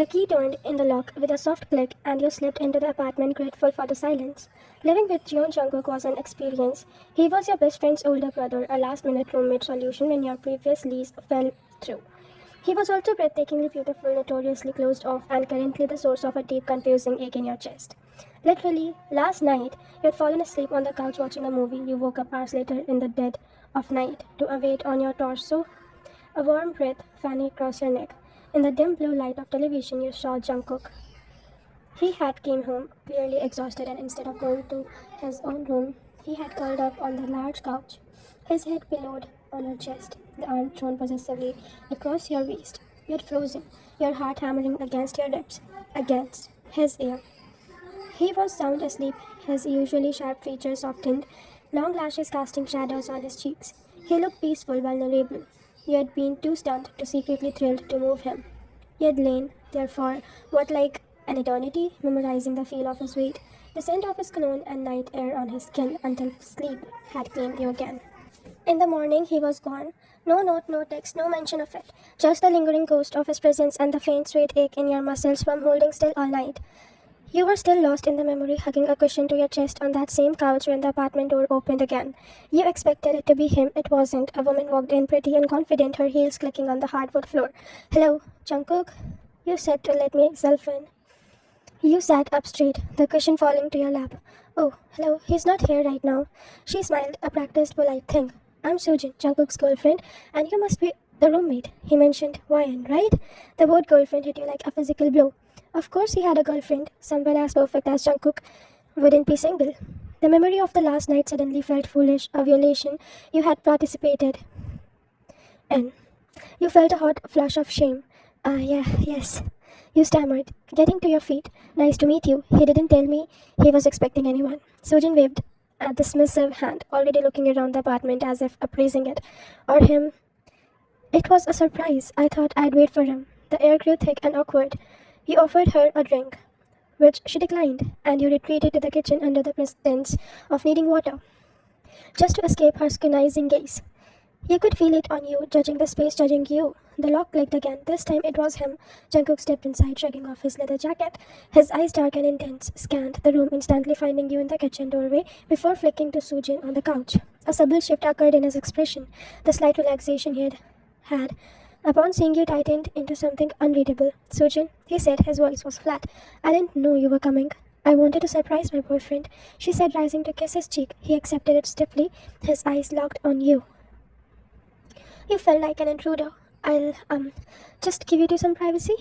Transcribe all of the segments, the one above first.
The key turned in the lock with a soft click, and you slipped into the apartment, grateful for the silence. Living with Jeon Jungkook was an experience. He was your best friend's older brother, a last-minute roommate solution when your previous lease fell through. He was also breathtakingly beautiful, notoriously closed off, and currently the source of a deep, confusing ache in your chest. Literally, last night, you had fallen asleep on the couch watching a movie. You woke up hours later in the dead of night to await on your torso a warm breath fanning across your neck. In the dim blue light of television, you saw Jungkook. He had came home clearly exhausted, and instead of going to his own room, he had curled up on the large couch, his head pillowed on your chest, the arm thrown possessively across your waist. You had frozen, your heart hammering against your ribs, against his ear. He was sound asleep, his usually sharp features softened, long lashes casting shadows on his cheeks. He looked peaceful, vulnerable. You had been too stunned, too secretly thrilled to move him. You had lain there for what, like an eternity, memorizing the feel of his weight, the scent of his cologne and night air on his skin until sleep had claimed you again. In the morning, he was gone. No note, no text, no mention of it. Just the lingering ghost of his presence and the faint sweet ache in your muscles from holding still all night. You were still lost in the memory, hugging a cushion to your chest on that same couch when the apartment door opened again. You expected it to be him. It wasn't. A woman walked in, pretty and confident, her heels clicking on the hardwood floor. "Hello, Jungkook?" You said to let myself in. You sat up straight, the cushion falling to your lap. "Oh, hello, he's not here right now." She smiled, a practiced polite thing. "I'm Sujin, Jungkook's girlfriend, and you must be the roommate," he mentioned. "Wyan, right?" The word girlfriend hit you like a physical blow. Of course he had a girlfriend, someone as perfect as Jungkook wouldn't be single. The memory of the last night suddenly felt foolish, a violation you had participated in. You felt a hot flush of shame. Yes," you stammered, getting to your feet. "Nice to meet you. He didn't tell me he was expecting anyone." Sujin waved a dismissive hand, already looking around the apartment as if appraising it. Or him. "It was a surprise. I thought I'd wait for him." The air grew thick and awkward. You offered her a drink, which she declined, and you retreated to the kitchen under the pretense of needing water, just to escape her scrutinizing gaze. You could feel it on you, judging the space, judging you. The lock clicked again. This time it was him. Jungkook stepped inside, shrugging off his leather jacket. His eyes dark and intense, scanned the room, instantly finding you in the kitchen doorway before flicking to Sujin on the couch. A subtle shift occurred in his expression. The slight relaxation he had upon seeing you tightened into something unreadable. "Sujin," he said, his voice was flat. "I didn't know you were coming. I wanted to surprise my boyfriend," she said, rising to kiss his cheek. He accepted it stiffly, his eyes locked on you. You felt like an intruder. "I'll, just give you to some privacy,"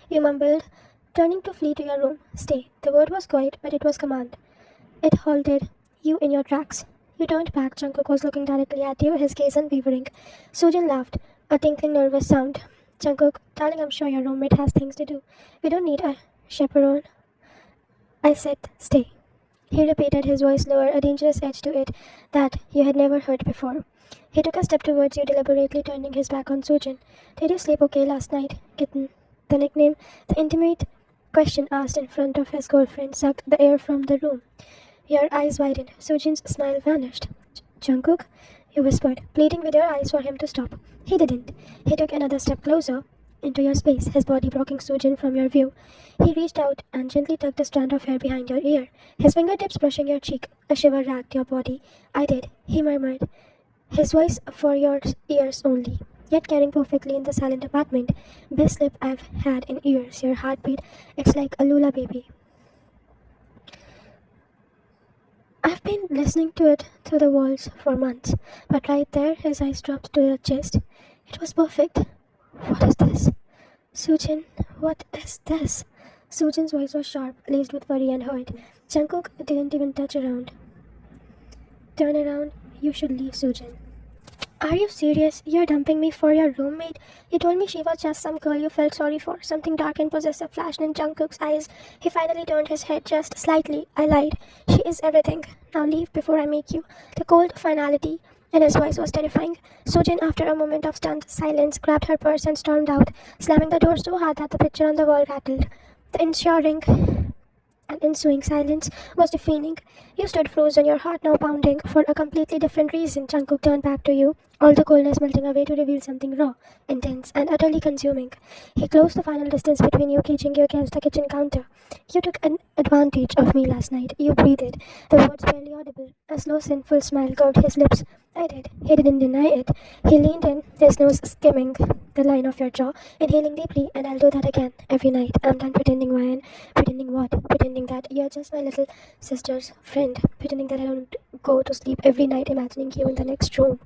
you mumbled, turning to flee to your room. "Stay." The word was quiet, but it was command. It halted you in your tracks. You turned back. Jungkook was looking directly at you, his gaze unwavering. Sujin laughed, a tinkling, nervous sound. "Jungkook, darling, I'm sure your roommate has things to do. We don't need a chaperone." "I said stay," he repeated, his voice lower, a dangerous edge to it that you had never heard before. He took a step towards you, deliberately turning his back on Sujin. "Did you sleep okay last night, kitten?" The nickname, the intimate question asked in front of his girlfriend, sucked the air from the room. Your eyes widened. Sujin's smile vanished. "Jungkook?" you whispered, pleading with your eyes for him to stop. He didn't. He took another step closer into your space, his body blocking Sujin from your view. He reached out and gently tucked a strand of hair behind your ear, his fingertips brushing your cheek. A shiver racked your body. "I did," he murmured, his voice for your ears only, yet carrying perfectly in the silent apartment. "Best sleep I've had in years." Your heartbeat, it's like a lullaby. "I've been listening to it through the walls for months." But right there, his eyes dropped to your chest. "It was perfect." "What is this?" "Sujin, what is this?" Sujin's voice was sharp, laced with worry and hurt. Jungkook didn't even turn around. "You should leave, Sujin." "Are you serious? You're dumping me for your roommate? You told me she was just some girl you felt sorry for." Something dark and possessive flashed in Jungkook's eyes. He finally turned his head just slightly. "I lied. She is everything. Now leave before I make you." The cold finality in his voice was terrifying. Sujin, after a moment of stunned silence, grabbed her purse and stormed out, slamming the door so hard that the picture on the wall rattled. The ensuing silence was deafening. You stood frozen, your heart now pounding for a completely different reason. Jungkook turned back to you, all the coldness melting away to reveal something raw, intense, and utterly consuming. He closed the final distance between you, caging you against the kitchen counter. You took an advantage of me last night. You breathed, the words barely audible. A slow, sinful smile curved his lips. I did. He didn't deny it. He leaned in, his nose skimming the line of your jaw, inhaling deeply, and I'll do that again, every night. I'm done pretending, Ryan. Pretending what? Pretending that you're just my little sister's friend. Pretending that I don't go to sleep every night imagining you in the next room.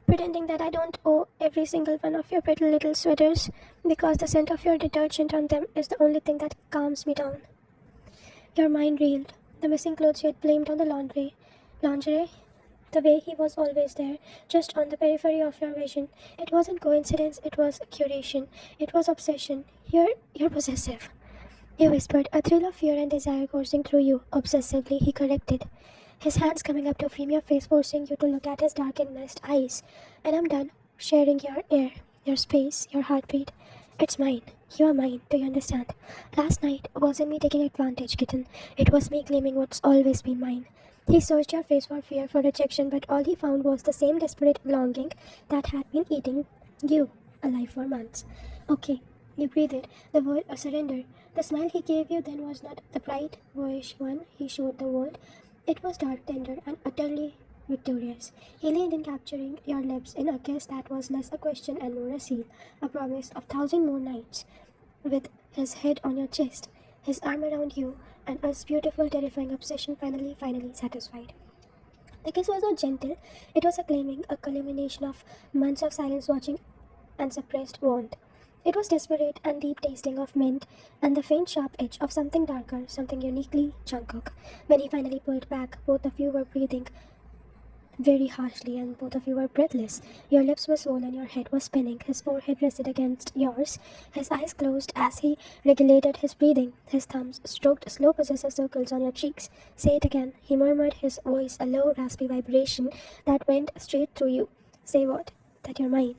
Pretending that I don't owe every single one of your pretty little sweaters because the scent of your detergent on them is the only thing that calms me down. Your mind reeled. The missing clothes you had blamed on the lingerie, the way he was always there, just on the periphery of your vision. It wasn't coincidence, it was curation. It was obsession. You're possessive. You whispered, a thrill of fear and desire coursing through you. Obsessively, he corrected, his hands coming up to frame your face, forcing you to look at his dark and moist eyes. And I'm done sharing your air, your space, your heartbeat. It's mine. You are mine. Do you understand? Last night wasn't me taking advantage, kitten. It was me claiming what's always been mine. He searched your face for fear, for rejection, but all he found was the same desperate longing that had been eating you alive for months. Okay, you breathed the word surrender. The smile he gave you then was not the bright, boyish one he showed the world. It was dark, tender, and utterly victorious. He leaned in, capturing your lips in a kiss that was less a question and more a seal, a promise of 1,000 more nights. With his head on your chest, his arm around you, and a beautiful, terrifying obsession finally satisfied. The kiss was not gentle, it was acclaiming, a culmination of months of silence, watching, and suppressed want. It was desperate and deep, tasting of mint and the faint sharp edge of something darker, something uniquely Jungkook. When he finally pulled back, both of you were breathing very harshly and both of you were breathless. Your lips were swollen, your head was spinning, his forehead rested against yours, his eyes closed as he regulated his breathing. His thumbs stroked slow possessive circles on your cheeks. Say it again, he murmured, his voice a low, raspy vibration that went straight through you. Say what? That you're mine.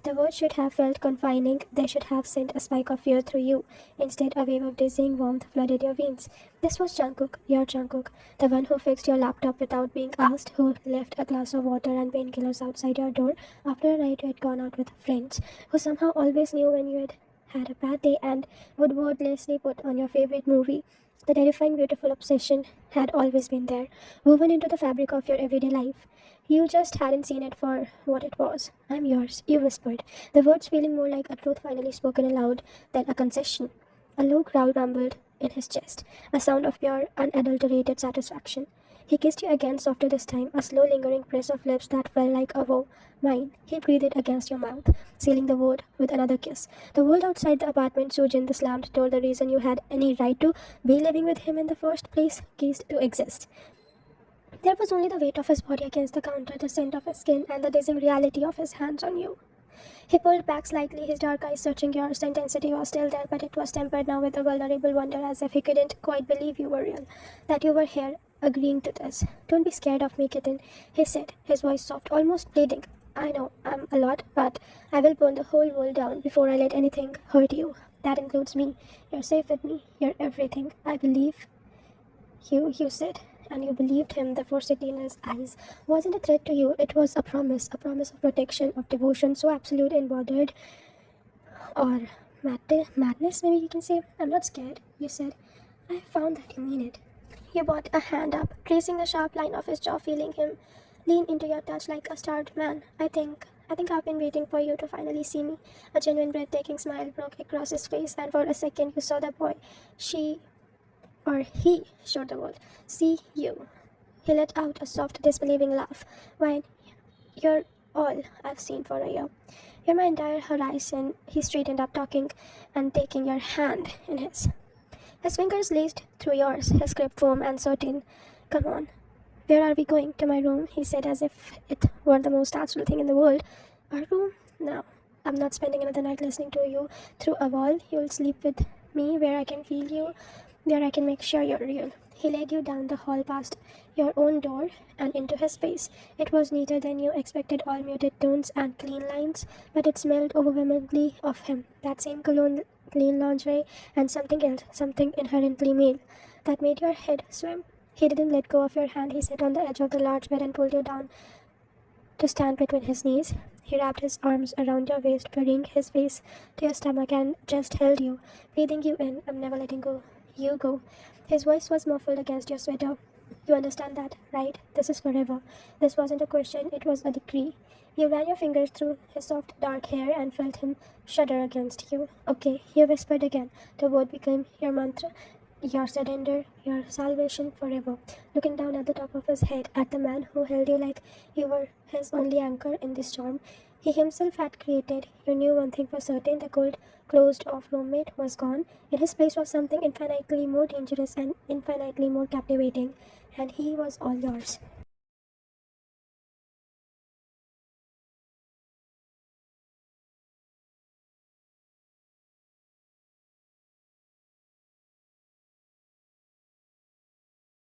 The words should have felt confining, they should have sent a spike of fear through you. Instead, a wave of dizzying warmth flooded your veins. This was Jungkook, your Jungkook, the one who fixed your laptop without being asked, who left a glass of water and painkillers outside your door after a night you had gone out with friends, who somehow always knew when you had a bad day and would wordlessly put on your favorite movie. The terrifying, beautiful obsession had always been there, woven into the fabric of your everyday life. You just hadn't seen it for what it was. I'm yours, you whispered, the words feeling more like a truth finally spoken aloud than a concession. A low growl rumbled in his chest, a sound of pure, unadulterated satisfaction. He kissed you again, softer this time, a slow, lingering press of lips that felt like a vow. Mine. He breathed against your mouth, sealing the word with another kiss. The world outside the apartment, Sujin the slammed door, the reason you had any right to be living with him in the first place, ceased to exist. There was only the weight of his body against the counter, the scent of his skin, and the dizzying reality of his hands on you. He pulled back slightly, his dark eyes searching yours. The intensity was still there, but it was tempered now with a vulnerable wonder, as if he couldn't quite believe you were real, that you were here, agreeing to this. Don't be scared of me, kitten, he said, his voice soft, almost pleading. I know I'm a lot, but I will burn the whole world down before I let anything hurt you. That includes me. You're safe with me. You're everything. I believe you said, and you believed him. The forcefulity in his eyes wasn't a threat to you, it was a promise of protection, of devotion so absolute and bordered, or madness, maybe you can say. I'm not scared, you said. I found that you mean it. You brought a hand up, tracing the sharp line of his jaw, feeling him lean into your touch like a starved man. I think I've been waiting for you to finally see me. A genuine breathtaking smile broke across his face, and for a second you saw the boy. He showed the world. See you. He let out a soft, disbelieving laugh. Why, you're all I've seen for a year. You're my entire horizon. He straightened up, talking and taking your hand in his. His fingers laced through yours, his grip firm and certain. Come on. Where are we going? To my room, he said, as if it were the most natural thing in the world. Our room? No. I'm not spending another night listening to you through a wall. You'll sleep with me, where I can feel you, where I can make sure you're real. He led you down the hall past your own door and into his space. It was neater than you expected, all muted tones and clean lines, but it smelled overwhelmingly of him. That same cologne, clean lingerie, and something else, something inherently male, that made your head swim. He didn't let go of your hand. He sat on the edge of the large bed and pulled you down to stand between his knees. He wrapped his arms around your waist, burying his face to your stomach, and just held you, breathing you in. I'm never letting you go. His voice was muffled against your sweater. You understand that, right? This is forever. This wasn't a question, it was a decree. You ran your fingers through his soft dark hair and felt him shudder against you. Okay, he whispered again. The word became your mantra, your surrender, your salvation forever. Looking down at the top of his head, at the man who held you like you were his only anchor in this storm he himself had created, you knew one thing for certain: the cold, closed-off roommate was gone. In his place was something infinitely more dangerous and infinitely more captivating, and he was all yours.